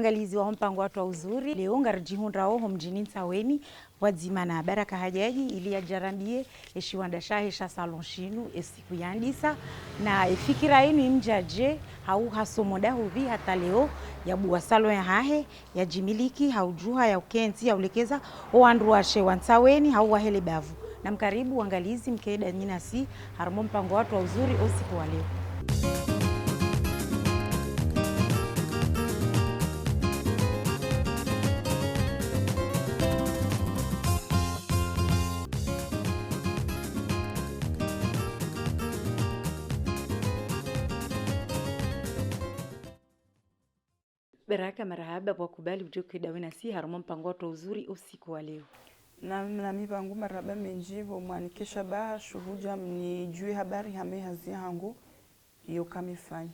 waangalizi wa mpango watu wa uzuri leo ngarjihundrao mjini Nsaweni wadzima na baraka hajaji ili ajarambie eshiwanda shahesha salon shinu esiku yandisa na fikira yenu imjaje hau hasomoda huvi hata leo yabuwa salon ya hahe ya jimiliki haujuha ya ukenzi ya ulekeza oandu washe wa Nsaweni hau wahele bavu na mkaribu waangalizi mkeda nyinasi harmo mpango watu wa uzuri usiku wa leo. Baraka marahaba kwa kubali ujoke dawe na si harmo mpango watu wa uzuri usiku wa leo. Na mipango marahaba menjivo mwanikesha baha shuhuja mnijue habari hame hazi yangu iyo kamifanya.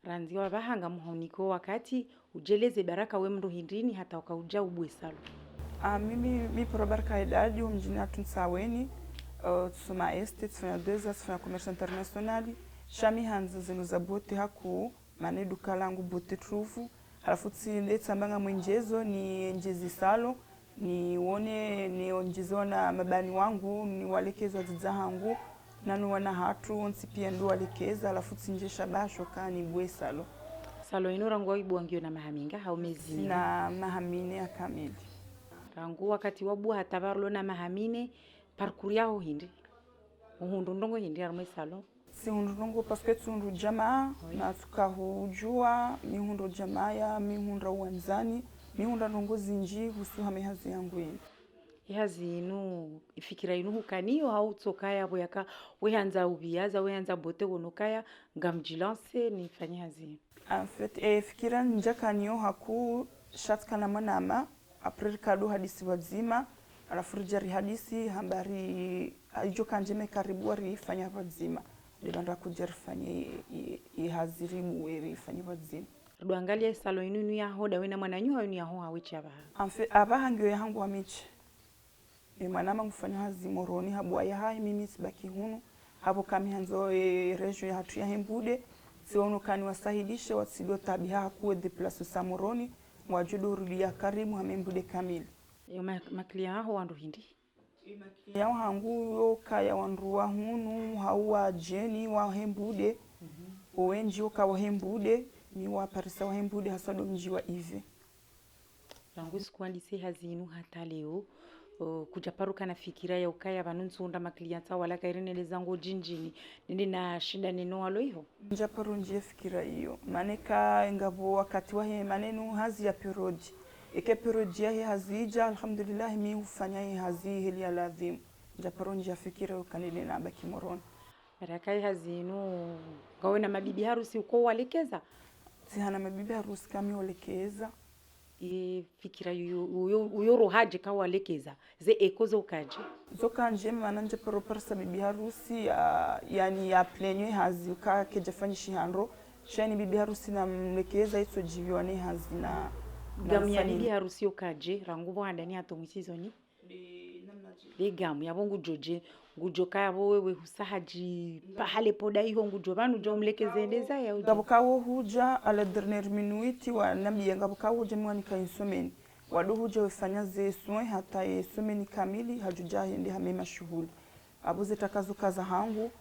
Ranzi wa bahanga muhauniko wakati ujeleze baraka we mru hindrini hata wakauja ubwe salo. Mimi pro baraka idadi mjini atu Nsaweni tusoma este tufanya deza tufanya commerce internationali shami hanza zenu za bote haku mane duka langu bote trufu halafu tsinde tsambanga mwenjezo ni njezi salo ni wone ni onjezo na mabani wangu ni walekezwa ziza hangu nanu wana hatu onsi pia ndo walekeza halafu tsinje shabasho kani bwe salo Ino rangu wa ibu wangio na mahaminga hau mezini na mahamine ya kamili rangu wakati wabu hatabarlo na mahamine parkuri yaho hindi uhundu ndongo hindi armwe salo si hundu ndongo paske tundu jamaa na tukahujua mihundu jamaa ya mihunda uwanzani mihunda ndongo zinji husu hame hazi yangu hini hazi inu ifikira inu hukaniyo hau tsokaya boyaka wehanza ubiyaza wehanza bote gonokaya ngamjilance nifanye hazi en fait fikira njakaniyo haku shatkana manama april kadu hadisi wazima alafu rijari hadisi hambari ijo kanjeme karibu warifanya wazima ndibanda kujarifanya ihaziribu werifanya wazima Ruangalia salo inu ya hoda wena mwananyu inu ya ho hawichi abaha en fait abaha ngyo yangu amichi mwanama ngufanya hazi moroni habu ya hai mimi sibaki hunu hapo kami hanzo region ya hatu ya hembude siono kani wasahidishe wasido tabiha kuwe deplace samoroni wajudo rudia karimu hamembude kamili maklia haho wandu hindi ya hangu yo kaya wanruwa hunu hawa jeni wa hembude owenji oka wa hembude ni wa parisa wa hembude hasado mji wa ive rangu sikuandisi hazinu hata leo kujaparuka na fikira ya ukaya vanunzunda maklienta wala kairine zangu jinjini nindi na shinda neno walo hiyo njaparu nje fikira hiyo maneka ngabo wakati wa maneno hazi ya periodi eke periodi ya hazija alhamdulillah mi ufanya hazi hili ya ladhim njaparu nje fikira ukanile na baki moroni barakai hazinu gawe na mabibi harusi uko walekeza sihana mabibi harusi kami walekeza fikira uyoro haje kawalekeza ze ekozo ukaje zokanje mananje pero parsa bibi harusi yani ya plenye hazi uka kejafanyishi handro shani bibi harusi na mlekeza iso jiviwane hazi na gamu ya bibi harusi ukaje rangu bwanda ni atomwisizoni de gamu yabongu joje ngujoka yabo wewe husahaji pahale poda hiyo ngujo banu jo mlekezendeza ya uji gabukawo huja ala dernière minute wa nabi gabukawo huja mwani kaisomeni wadu huja wafanya ze soin hata yesomeni kamili hajuja hindi hamema shughuli abuze takazuka za hangu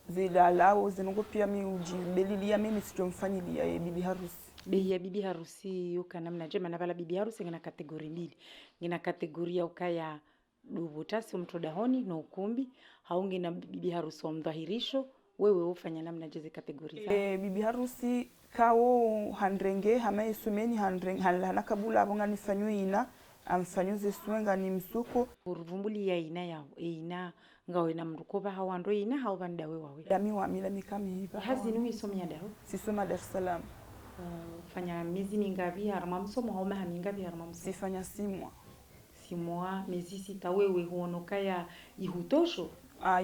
zilalawo zinungo pia mi uji belilia mimi sijomfanyilia bibi harusi bei ya bibi harusi yuka namna jema na bala bibi harusi ngina kategori mbili ngina kategoria ukaya dubutasi mtodahoni na ukumbi haungi na bibi harusi wa mdhahirisho wewe ufanya namna jeze kategori za bibi harusi kawo handrenge hama isumeni handrenge halana kabula abonga nifanywe ina amfanyuze suenga ni msuko uruvumbuli ya ina yao ina ngawe na mrukoba hawando ina hawanda we wawe dami wa mila mikami hiva hazi nuhi somya daho sisoma Dar es Salaam fanya mizi mingapi harama msomo hauma hamingapi harama msomo sifanya simwa miezi sita wewe huonoka ya ihutosho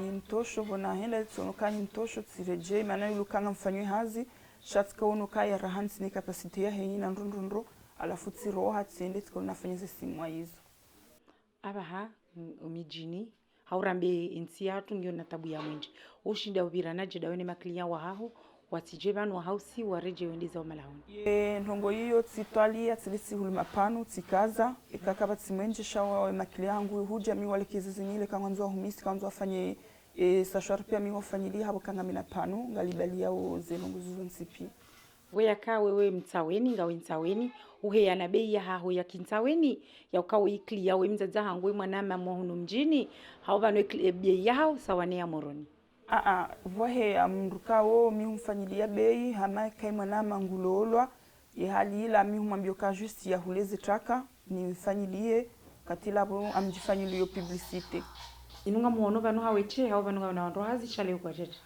intosho bona henda tsonoka intosho tsireje maana yulukanga mfanywe hazi shatka unoka ya rahansi ni capacity ya hina ndondondro alafu tsiroha tsende tsikona fanyize simwa hizo abaha umijini haurambe insi yatu ngio na tabu ya mwenje ushinda ubira naje dawene makliya wa haho watije banu hausi wareje wendeza umalahuni ye ntongo hiyo tsitwalia tsilisi hulima panu tsikaza ikakaba tsimwenje shawa makili yangu huja mi wale kizizi nyile kanwanzo humisi kanwanzo afanye sashwar pia mi wafanyilia habo kanga mina panu ngalibalia o zenongo zuzo nsipi weyaka wewe mtsaweni ngawe mtsaweni uheyana bei ya haho ya kintsaweni ya ukawo ikli yawe mzaza hangwe mwanama mwahuno mjini hao banu bei yao sawane ya moroni vohe ya mrukawo mi humfanyilia bei hama kai mwanama ngulolwa hali ila mi humwambia ka juste ya hulezi traka ni mfanyilie katila bo amjifanyilie publicité inunga muono banu haweche hao banu ngana ndo hazi shale kwa jeje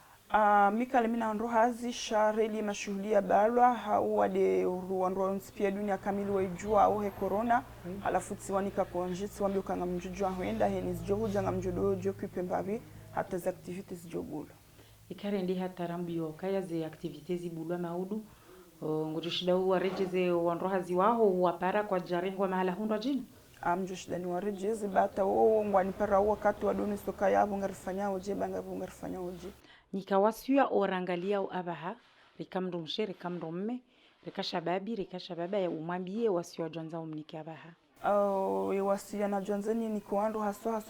mikale mina ndo hazi shareli mashughuli ya balwa hau wade ruandro nspia dunia kamili waijua au he corona halafu tsiwanika konjitsi wambio kanga mjujua huenda he nizjohuja nga mjodo jokupe mbavi hata za activities jobula ikarendi hata rambio kaya ze activities ibulwa maudu ngurushida warejeze wandro hazi waho wapara kwa jarengwa mahala hundwa jini amjoshida ni warejeze bata wo ngwani para wakati wadoni soka yabo ngarifanyao je banga ngarifanyao je nikawasuya orangalia abaha rikamndo mshere rikamndo mme rika shababa ya umwambie wasiwa jonza umnike abaha wasia na jonzeni ni kuando haswa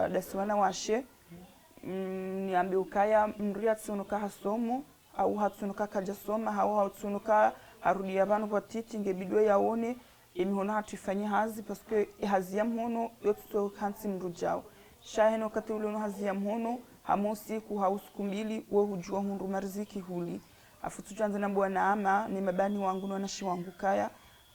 dasiwana washe niambe ukaya mria tsunuka hasomo au hatsunuka kaja soma au hatsunuka arudi abantu batiti ngebidwe yaone emihona hatifanye hazi parce que hazi ya mhono yotso kansi mrujao shaheno katulo hazi ya mhono hamosi ku hausiku mbili wo hujua hundu marziki huli afu tujanze na bwana ama ni mabani wangu na nashi wangu kaya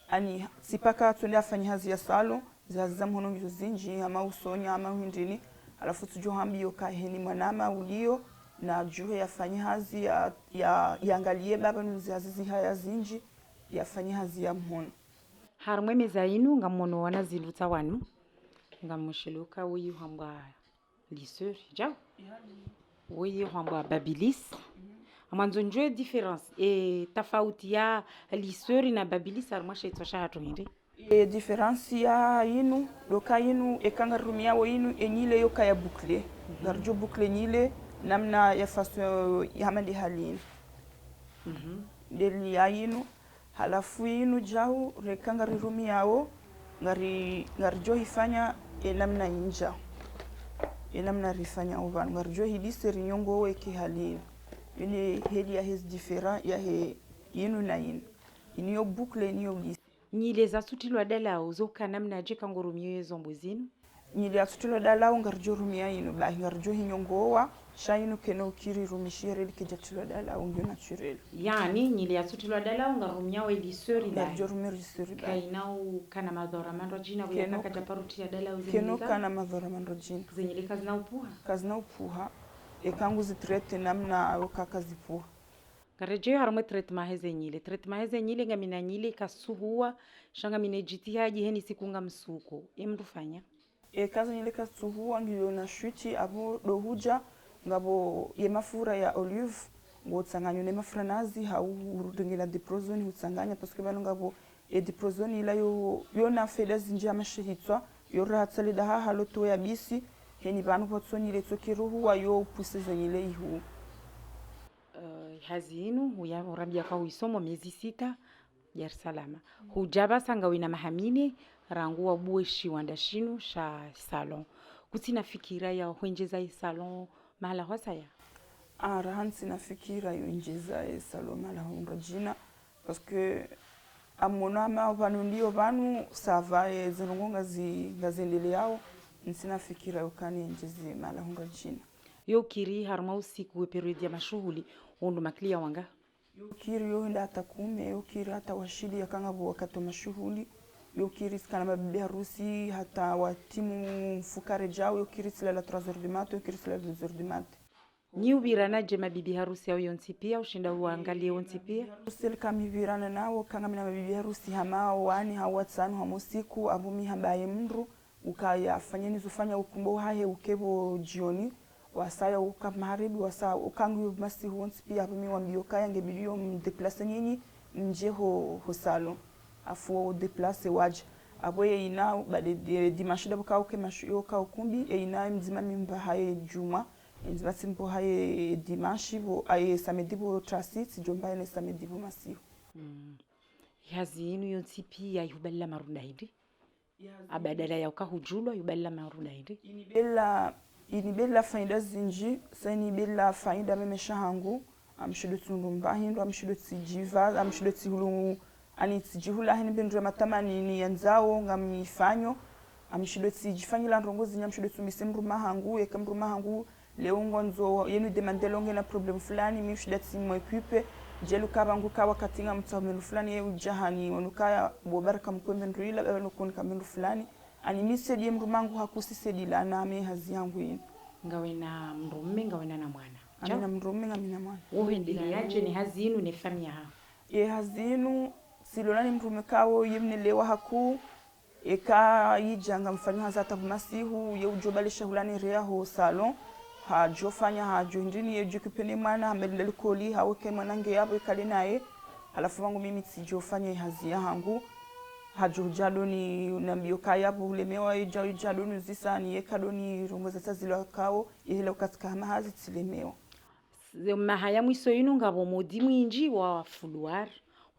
ani sipaka tunde afanye hazi ya salo za mhono ngizo zinji ama usonya ama hindini alafu tujohambio kaheni mwanama ulio na juhe yafanye hazi ya yangalie baba nuziazizi haya zinji yafanye hazi ya mhono harumwe mezainu ngamono wana ziluta wanu ngamushiluka uyu hamba liseur jao uyu hamba babilis amanzo njwe difference tofauti ya liseur na babilis harumwa shaitwa shahato hindi difference ya inu doka inu ekanga rumia wo inu enyile yoka ya boucle garjo boucle nyile namna ya faso ya mandi halini deli ya inu halafu inu jau rekanga rirumi yao ngarijo hifanya namna inja namna rifanya uvan ngarijo hidise rinyongo weke halini ile heli ya hes different ya he inu na inu iniyo boucle iniyo lise nyile za sutilwa dala uzoka namna je kangurumio yezombo zinu nyile asutilo dala ngarjo rumia inu ba ngarjo hinyongowa shainu keno kiri rumishire likejatilo dala ungo naturel yani nyile asutilo dala ngarumia we liseur ila ngarjo rumia liseur ba kainau kana madhora mandro jina we kaka japaruti ya dala uzini keno kana madhora mandro jina zenyile kazi na upuha ekangu zitrete namna ukaka zipuha kareje harumwe treatment heze nyile ngamina nyile kasuhuwa shanga mine jitihaji heni sikunga msuko emrufanya kazi nyile kasuhuwa ngilo na shuti abo dohuja ngabo ye mafura ya olive ngo tsanganyo ne mafura nazi hau urudengela diprozone utsanganya parce que bano ngabo diprozone ila yo na feda zinja mashihitswa yo ratsale da haloto ya bisi heni bano potsonile tsokiruhu wa yo puse zenyile ihu hazinu huya urambia kwa uisomo miezi 6 Dar es Salaam hujaba sanga wina mahamine rangu wa bueshi wandashinu sha salon kutina fikira ya huenjeza salon mahala hosaya rahansi na fikira yo njeza salon mahala hunrajina parce que amona ma vanu ndio vanu sava zinongonga ngazendele yao nsina fikira yo kani njeze mahala hunrajina yo kiri harma usiku we period ya mashughuli ondo maklia wanga yo kiri yo nda atakume yo kiri hata washili yakanga wakati mashughuli yo kiri sikana mabibi harusi hata watimu fukare jao yo kiri sila la 3h du matin yo kiri sila la 2h du matin ni ubirana je mabibi harusi au yontipia ushinda uangalie yontipia usel kami virana nao kanga mina mabibi harusi hamao wani hawatsanu hamusiku abumi hambaye mndru ukaya fanyeni zufanya ukumbo hahe ukebo jioni wasaya ukamaribi wasa ukangu masi huonsi pia abumi wambio kaya ngebidio mdeplace nyinyi nje ho salon afu deplace waje aboye ina bade dimanche dabukao ke mashu ka ukumbi ina mzima mimba haye juma basi mpo haye dimanche bo aye samedi bo trasit jomba ne samedi bo masihu hazi inu yontipi ya yuballa marunda hindi abadala ya ukahujulwa yuballa marunda hindi ini bella faida zinji sani bella faida memesha hangu amshido tundumba hindo amshido tijiva amshido tihulu ani tijihula hini bendra matamani ni yanzao ngamifanyo amshido tijifanyila ndongozi nyamshido tumisemru mahangu yekamru mahangu leo ngonzo yenu demandelonge na problem fulani mishida timu equipe jelu kabangu kawa katinga mtamenu fulani ye ujahani onukaya bobaraka mkwembe ndruila baba nukuni kamenu fulani ani misedi mrumangu hakusisedi la name hazi yangu yinu ngawe na mrumme ngawe na mwana amina mrumme ngamina mwana uhendeleaje ni hazi yinu ne famia ha hazi yinu silolani mrumme kawo yemnelewa haku eka yijanga mfanyi hazata masihu ye ujobalisha hulani rea ho salon hajo fanya hajo ndini yejo kipene mwana amelele koli haweke mwanange yabo ikale naye alafu wangu mimi sijo fanya hazi yangu hajo jadoni nambio kaya bo ulemewa yejo jadoni zisani yekadoni rongoza tazilo kao ile ukatika mahazi tilemewa mahaya mwiso yinu ngabo modi mwinji wa fuluar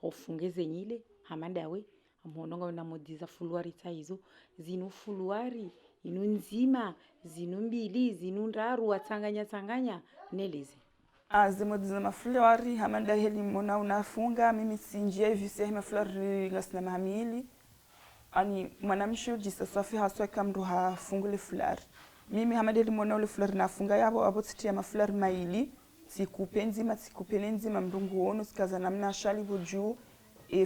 ofungeze nyile hamandawe amhononga na modi za fuluari taizo zinu fuluari inu nzima zinu mbili zinu ndaru watanganya neleze azimo dizama mafulari hamanda heli mona unafunga mimi sinjie vise mafulari ngasna mahamili ani mwanamsho jisasafi haswa kamru hafungule fulari mimi hamanda heli mona ule fulari nafunga yabo abotitia mafulari maili sikupe nzima mrungu wono sikaza namna shali boju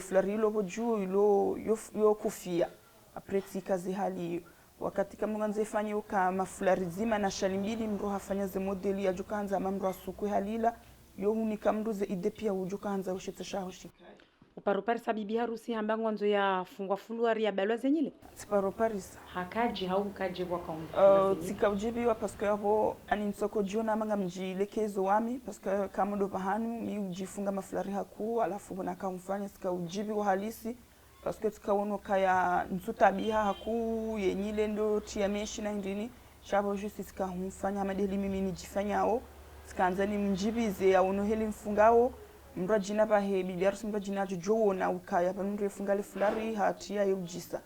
fulari ilo boju ilo yo kufia apreti kazi hali wakati kama nganze fanye uka mafulari zima na shali mbili mro hafanya ze modeli ya jukanza mamro asukwe halila yo unika mruze ide pia ujukanza ushetasha ushikali uparopari sabibi harusi hamba ngwanzo ya fungwa fuluari ya balwa zenyile siparoparis hakaji haukaje kwa kaunti tikaujibiwa paske hapo ani nsoko jiona manga mjilekezo wami paske kama ndo pahanu mi ujifunga mafulari haku alafu bona kamfanya sikaujibiwa halisi paske tukaono kaya nsutabia haku yenyile ndo tiameshi na ndini shabo justi sikahumfanya madeli mimi nijifanyao sikaanza ni mjibize ya ono heli mfungao mra jina bahe bibiarus mra jina jojo na ukaya panure fungale fulari hatia yujisa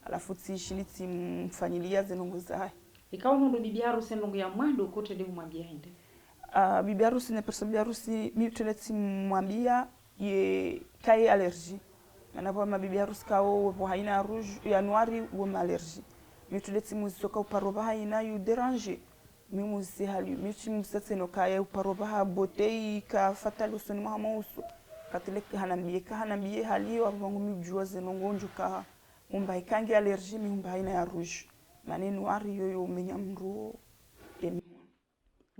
alafu tishini mfanyilia zenongoza ikawa mundu bibi harusi ndongo ya mwando kote ndio mwambia hende bibi harusi na person bibi harusi mi tuleti mwambia ye kai allergie anapo mabibi harusi kao po haina rouge januari wo allergie mi tuleti musoka uparoba haina yu déranger mi muzi hali mi chimsetse no kaya uparoba botei ka fatalo soni mama uso katile hanambie hali wa wangu mi jua zenongonjo ka umba ikangi allergie mi umba haina ya rouge maneno ari yoyo menyamro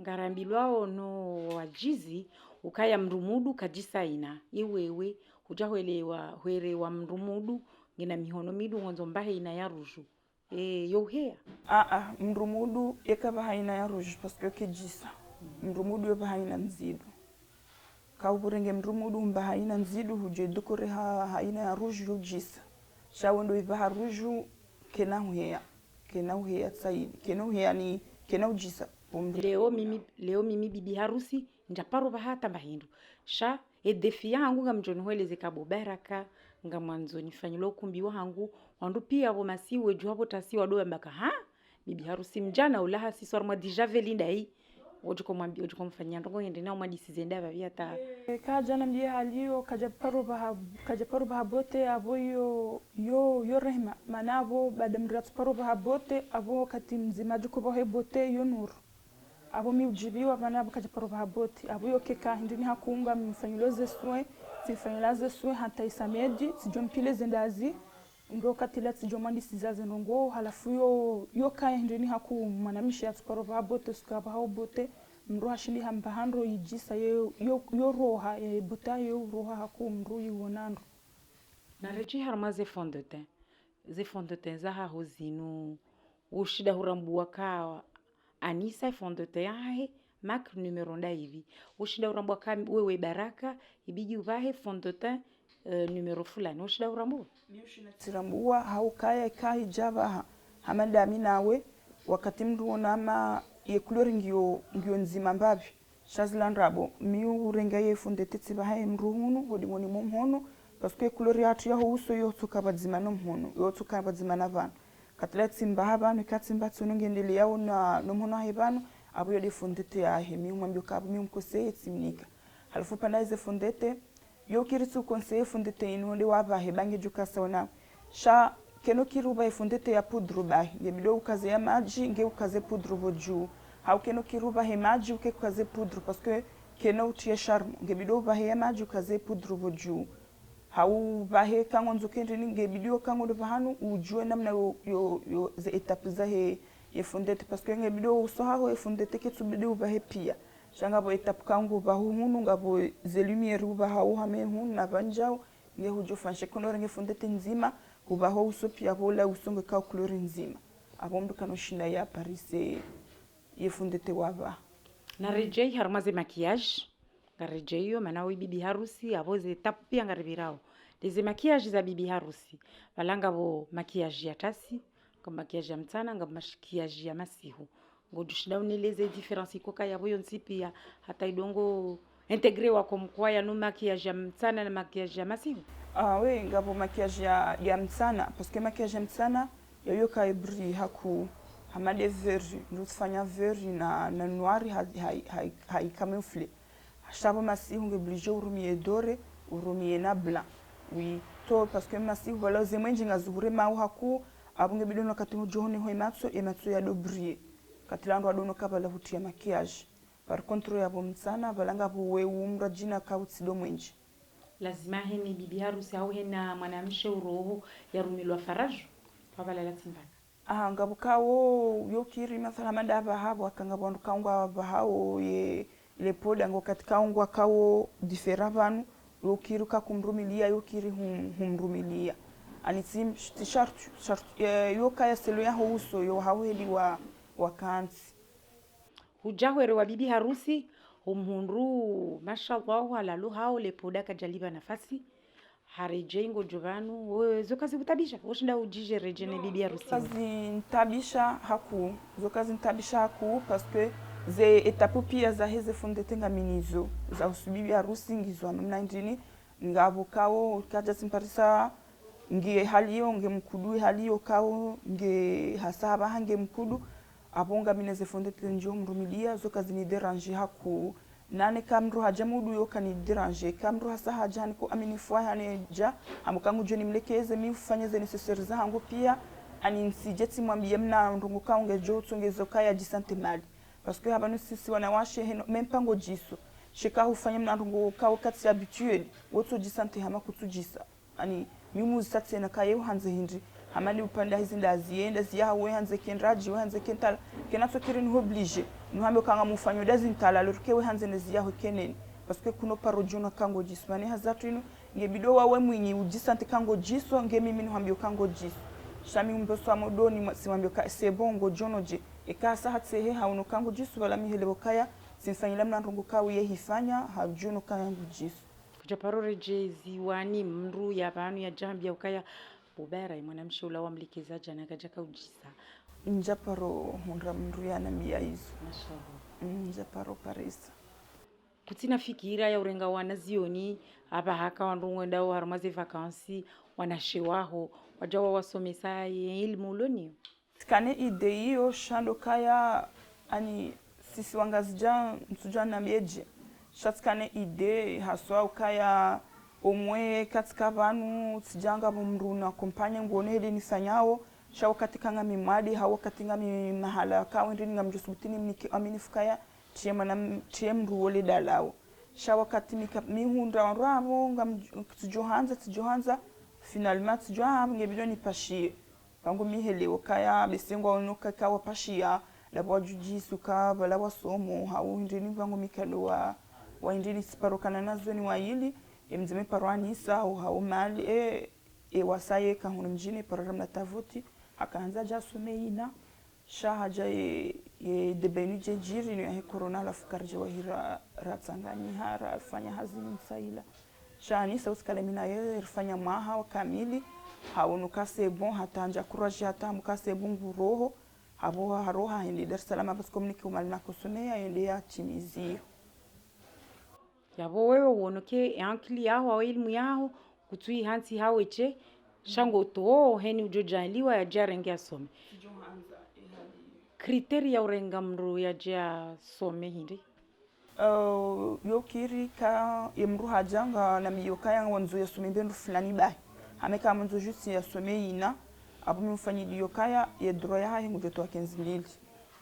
ngarambilwao no wajizi ukaya mrumudu kajisaina iwewe hwerewa mrumudu ngina mihono midu ngonzo mbahe ina ya rouge yohea mrumudu ekaba haina ya rouge parce que kejisa mrumudu yoba haina nzidu kauburenge mrumudu mba haina nzidu huje dukore haina ya rouge yujisa shawondo iba rouge kena huhea tsaidi kena huhea ni kena ujisa leo mimi bibi harusi njaparo bahata mahindu sha edefi yangu ngamjoni hweleze kabo baraka ngamanzo nifanyilo kumbi wangu wandu pia abo masiwe jwa abo tasi wado mbaka bibi harusi mjana ulaha siswar mwa deja velinda hii ojuko mwambia ojuko mfanyia ndongo ngende na mwa disizenda bavia ata kaja na mbia halio kaja paro bahabote abo yo rehma manabo badam rat paro bahabote abo kati mzima juko bohebote yo nur abo mi ujibiwa manabo kaja paro bahabote abo yo keka ndini hakunga mfanyiloze soin sifanyilaze soin hata isamedi sijompile zendazi ndo katila sijomandi sizaze ndongo halafu yo kaya ndini haku mwanamishi ya paro bahabote sukaba habote mro hashindi hamba handro yijisa yo roha bota yo roha haku mro yonando na reji harmaze fond de teint za hozinu ushida hurambuwa ka anisa fond de teint mak numero nda hivi ushida hurambuwa ka wewe baraka ibiji uvahe fond de teint numero fulani ushida hurambuwa mi ushina tirambuwa haukaya kai java hamanda minawe wakati mru onama ye couleur ngio nzima mbavi shazilandrabo mi urenga ye fundete tsiba haye mruhunu hodi moni mumhono parce que couleur yatu yaho uso yo tukabadzima no mhono yo tukabadzima na vana katla tsimba habanu katsimba tsunongendele yawo na no mhono haye vanu abo yo de fundete ya he mi umwambio kabo mi umkose tsimnika halafu pandaize fundete yo kiritsu conseiller fundete ino de wava he bange jukasa wana sha keno kiruba ifundete ya pudru bahi ngebido ukaze ya maji nge ukaze pudru boju hau keno kiruba he maji uke ukaze pudru parce que keno utie charme ngebido bahe ya maji ukaze pudru boju hau bahe kango nzukendi ngebido kango do bahanu ujue namna yo ze etape za he ifundete parce que ngebido uso haho ifundete kitsubido bahe pia shanga bo etape kango bahu hunu ngabo ze lumiere uba hau hame hunu na banjao nge hujo fanshe kono nge fundete nzima kubaho uso pia bola usonge ka couleur nzima abombe kanoshinda ya Paris yefundete wava na rejei harmaze maquillage ngarejeyo manawi bibi harusi aboze etape pia ngaribirao leze maquillage za bibi harusi balanga bo maquillage ya tasi kama maquillage ya mtana ngam maquillage ya masihu ngodushida uneleze difference ikoka yabo yonsi pia hata idongo integre wako mkwa ya no maquillage ya mtana na maquillage ya masihu. We ngabo maquillage ya mtsana parce que maquillage ya mtsana yoyo ka ibri haku hamade vert nutfanya vert na noir hai camoufle shabo masihu ngeblijo urumie dore urumie na blanc oui to parce que masihu wala zemwenji ngazure mau haku abunge bidono katimu johoni ho ematso ya dobrie katilando adono kabala hutia maquillage par contre ya bomtsana balanga bo we umra jina kautsido mwenji lazima heni bibi harusi au hena mwanamshe uroho yarumilwa farajo wabala latimba ngabukawo yokiri mathala madaba habo akangabondo kaungwa bahao ye le poda ngo katika ungwa kawo different vanu yokiri kakumrumilia yokiri humrumilia anitim t-shirt yokaya selo ya uso yo haweli wa kansi hujahwere wa bibi harusi umhunru mashallah ala luhao le poda kajaliba nafasi harejengo jovanu wewe zokazi kutabisha ushinda ujije rejene bibi harusi kazi ntabisha haku zokazi ntabisha haku parce que ze etapu pia za heze fundete ngaminizo za usubibi harusi ngizwa mna ndini ngabukawo kaja simparisa ngie haliyo nge mkudu haliyo kawo nge hasaba hange mkudu abonga mineze fundete njo mrumilia zokazi ni déranger haku nane kamru hajamudu yo kani déranger kamru hasa hajani ko amini fwa hane ja amukangu joni mlekeze mi ufanyeze necessaire zangu pia ani nsijeti mwambie mna ndungu kaunge jo tungezo kaya jisante mali parce que habanu sisi wanawashe heno mempango jiso shika hufanya mna ndungu kawo kati habituel woto jisante hama kutujisa ani mimu zitati na kaya uhanze hindi hamali upanda hizi ndazienda ziyawe hanze kenraji hanze kentala kenato kirin oblige nuhambe kanga mufanyo dazi ntala lorkewe hanze neziyaho kenen parce que kuno parojuna kango jismani hazatu ino ngebido wawe mwinyi ujisante kango jiso nge mimi nuhambe kango jiso shami umbeso amodoni simwambio ka sebongo jonoje ekasa hatsehe hauno kango jiso wala mihelebo kaya simfanyila mnandungu kawe yehifanya hajuno kango jiso kujaparore jezi wani mru ya banu ya jambia ukaya bubera mwanamshe ula wa mlikezaji anakajaka ujisa njaparo hundra mruyana mia hizo mashallah njaparo parisa kutina fikira ya urenga wana zioni aba haka wandungwenda wa harmaze vacances wanashewaho wajawa wasomesa elimu loni tikane ide hiyo shando kaya ani sisi wangazija msujana mieje shatikane ide haswa ukaya omwe katika vanu tijanga mruna kompanya ngone hili nifanyao shawo katika ngami mwadi hawo katika ngami mahala kawo ndini ngamjusubutini mniki aminifukaya chema na chem ruole dalao shawo katimika mihunda wanramo tijohanza finalement tijoha ngebidoni pashie pango mihelewo kaya besengo onoka kawa pashia labo jujisuka bala wasomo hawo ndini vango mikalo wa ndini siparokana nazo ni waili emzeme parwani au hao mali wasaye kahunu mjini programu tavuti akaanza jasumeina shahaja debenu jejiri ni corona la fukarje wahira ratsangani hara fanya hazini msaila shani sauti kalemina rifanya mwaha kamili haunuka bon hatanja kuraje hata mukase bungu roho habo haroha ende Dar es Salaam bas komuniki umalina kusomea ende ya timizio yabo wewe uonoke yankili yaho au elimu yaho kutui hansi haweche shango to heni ujojaliwa ya jarenge asome kriteri ya urenga mru ya jia some hindi yokiri ka yemru hajanga na miyoka yang wanzo ya some bendu fulani bahi hameka mwanzo justi ya some ina abu mfanyi yokaya ya droya hahi ngujoto wa 15,000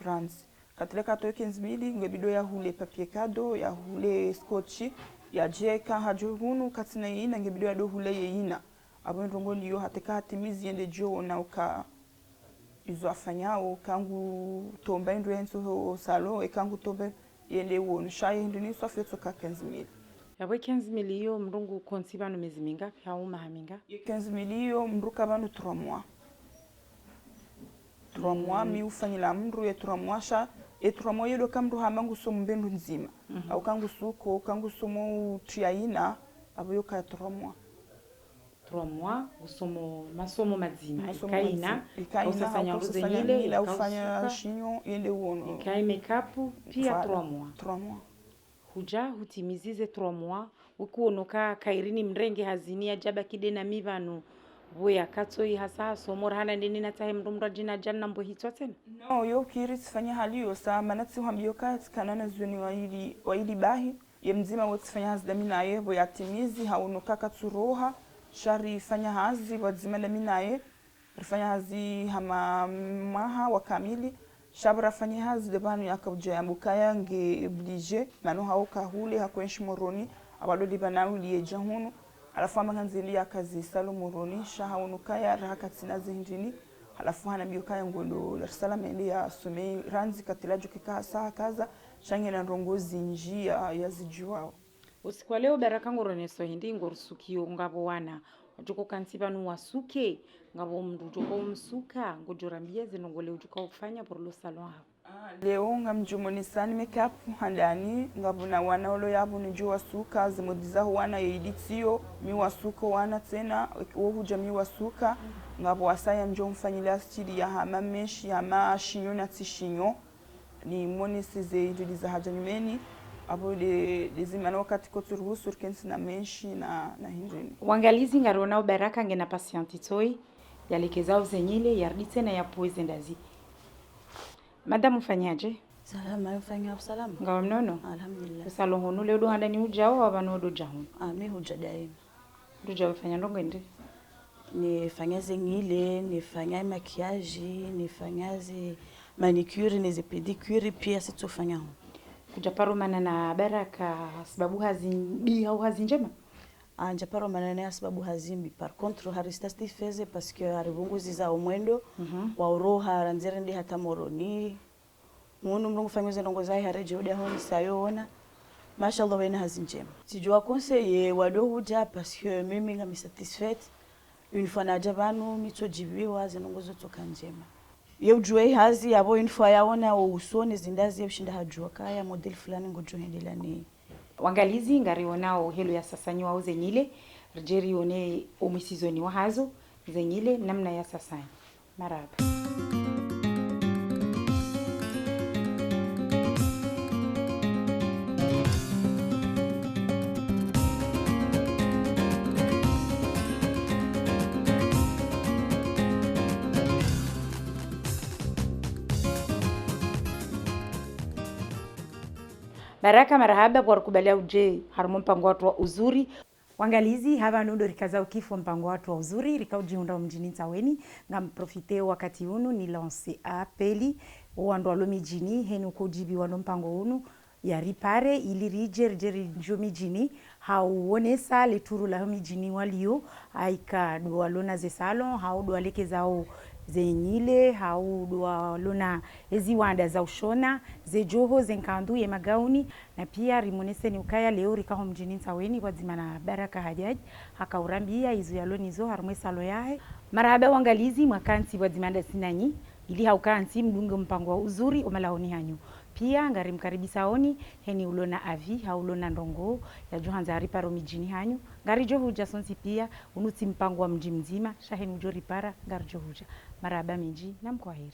rands katile kato 15,000 ngebido ya hule papier kado ya hule scotchi ya jeka hajuhunu katina ina ngebido ya do hule ye ina abu ndongo niyo hateka hatimizi yende jo na uka izo afanyao kangu tomba ndo yenso salo e kangu tomba yende wonu shaye ndo ni so fetso ka 15,000 yabo 15,000 iyo mrungu konsiba no mezi mingapi au mahaminga 15,000 iyo mruka banu 3 mois 3 mois mi ufanyila mru ya 3 mois sha e 3 mois yodo kamru hamangu so mbendu nzima au kangu suko kangu somo triaina abo yoka 3 mois 3 mois usomo masomo mazima ikaina sasa nyanguze nyile ila ufanya shinyo yende uono ikai makeup pia 3 mois 3 mois huja hutimizize 3 mois ukuonoka kairini mrenge hazinia jaba kidena mivanu boya katoi hasa somora hana nini na tahe mrumra jina janna mbo hitwa tena no yo kiri sifanya hali yo sa manati hambiyoka kanana zuni waili bahi ye mzima wote sifanya hazi na ye boya timizi haunoka katsuroha shari fanya hazi wazima na minaye rifanya hazi hama maha wakamili shabra fanya hazi debanu yakabuja yambukaya nge oblige mano hauka hule hakwenshi moroni abalo libanawi liye jahunu alafu amanganzili yakazi salo moroni shahunukaya rahakatina zindini alafu hana biyokaya ngondo Dar es Salaam ende ya sume ranzi katilajo kika saa kaza shange na rongozi njia ya zijuwao usiku leo baraka ngoroneso hindi ngorusukio ngabo wana wajuko kansiba nu wasuke ngabo mndu joko msuka ngojorambia zinongole ujuka ufanya porlo salon leo ngamjumoni sani makeup handani ngabo na wana olo yabo ni jua suka zimodiza wana yiditio mi wasuko wana tena wo huja mi wasuka ngabo wasaya njo mfanyila stili ya hama meshi hama shinyo na tishinyo ni moni size ijuliza haja nyumeni abo de zimana wakati koturuhusu kensi na menshi na hindrini wangalizi ngarona baraka ngena patienti toi yalekezao zenyile yardite na yapoeze ndazi madam ufanyaje salama ufanya salama ngawa mnono alhamdulillah salon hono leo do handani ujao abano do jahon mimi huja daima ndio ufanya ndongo ende nifanya zengile nifanya makiaji nifanyaze manicure ni pedicure pia sitofanya kujaparo manana baraka sababu hazimbi au hazinjema anjaparo manana sababu hazimbi par contre harista stifeze parce que haribunguzi za umwendo wa uroha ranzere ndi hata moroni munu mrungu fanyoze ndongo zai hareje udi honi sayona mashallah wena hazinjema sijua conseiller wado huja parce que mimi ngami satisfaite une fois na jabanu mitojibiwa zinongo zotoka njema yejue hazi yabo info yaona usone zindazi yoshinda hajua kaya model fulani ngojohendela ni wangalizi ngarionao helo ya sasanywa au zenyile rjeri one omisizoni wa hazo zenyile namna ya sasanya maraba baraka marahaba kwa kubalia uje harimo mpango watu wa uzuri wangalizi hava nundo rikaza ukifo mpango watu wa uzuri rikaujiunda mjini Nsaweni ngamprofite wakati unu ni lance apeli wando alomijini henu kujibi wano mpango unu ya ripare ili rije mijini hauonesa leturu la mijini walio aika dualona ze salon hau dualeke zao zenyile hau dualona ezi wanda za ushona ze joho zenkandu ye magauni na pia rimonese ni ukaya leo rikaho mjini Nsaweni kwa zimana baraka hajaji hakaurambia izo yalonizo harumwe salo yahe marahaba wangalizi mwakansi wa zimanda sinanyi ili haukansi mdunge mpango wa uzuri omalaoni hanyu pia ngari mkaribisa oni heni ulona avi haulona ndongo ya johanza riparo mijini hanyu ngari johuja sonsi pia unuti mpango wa mji mzima shaheni ujo ripara ngari johuja maraba miji na mkwaheri.